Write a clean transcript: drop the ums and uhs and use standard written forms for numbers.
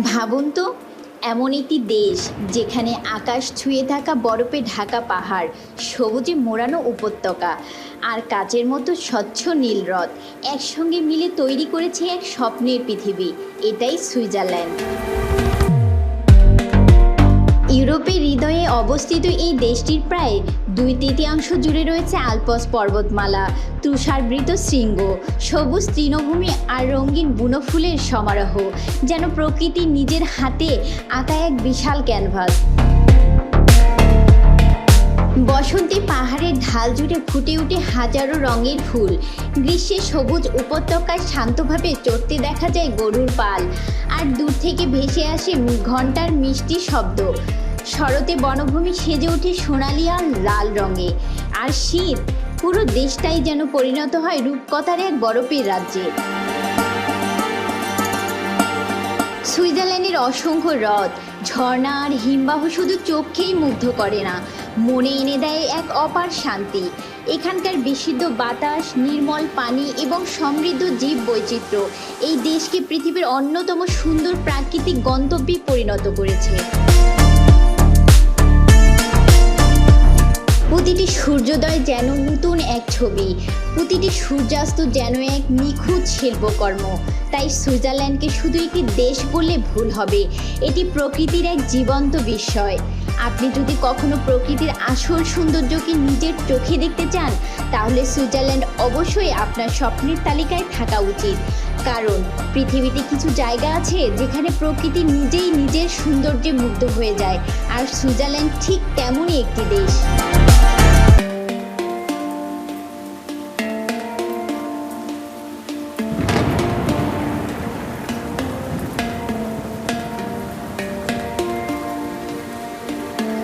ভাবুন তো, এমন একটি দেশ যেখানে আকাশ ছুঁয়ে থাকা বরফে ঢাকা পাহাড়, সবুজে মোড়ানো উপত্যকা আর কাচের মতো স্বচ্ছ নীল হ্রদ একসঙ্গে মিলে তৈরি করেছে এক স্বপ্নের পৃথিবী। এটাই সুইজারল্যান্ড। ইউরোপের হৃদয়ে অবস্থিত এই দেশটির প্রায় 2/3 জুড়ে রয়েছে আল্পস পর্বতমালা, তুষারাবৃত শৃঙ্গ, সবুজ তৃণভূমি আর রঙিন বুনো ফুলের সমারোহ, যেন প্রকৃতি নিজের হাতে আঁকা এক বিশাল ক্যানভাস। বসন্তে পাহাড়ের ঢাল জুড়ে ফুটে ওঠে হাজারো রঙের ফুল, গ্রীষ্মে সবুজ উপত্যকায় শান্তভাবে চড়তে দেখা যায় গরুর পাল, আর দূর থেকে ভেসে আসে ঘণ্টার মিষ্টি শব্দ। শরতে বনভূমি সেজে ওঠে সোনালি আর লাল রঙে, আর শীত পুরো দেশটাই যেন পরিণত হয় রূপকথার এক বরফের রাজ্যে। সুইজারল্যান্ডের অসংখ্য হ্রদ, ঝর্ণা আর হিমবাহ শুধু চোখকেই মুগ্ধ করে না, মনে এনে দেয় এক অপার শান্তি। এখানকার বিশুদ্ধ বাতাস, নির্মল পানি এবং সমৃদ্ধ জীব বৈচিত্র্য এই দেশকে পৃথিবীর অন্যতম সুন্দর প্রাকৃতিক গন্তব্যে পরিণত করেছে। প্রতিটি সূর্যোদয় যেন নতুন এক ছবি, প্রতিটি সূর্যাস্ত যেন এক নিখুঁত শিল্পকর্ম। তাই সুইজারল্যান্ডকে শুধু একটি দেশ বললে ভুল হবে, এটি প্রকৃতির এক জীবন্ত বিস্ময়। আপনি যদি কখনো প্রকৃতির আসল সৌন্দর্যকে নিজের চোখে দেখতে চান, তাহলে সুইজারল্যান্ড অবশ্যই আপনার স্বপ্নের তালিকায় থাকা উচিত। কারণ পৃথিবীতে কিছু জায়গা আছে যেখানে প্রকৃতি নিজেই নিজের সৌন্দর্যে মুগ্ধ হয়ে যায়, আর সুইজারল্যান্ড ঠিক তেমনই একটি দেশ।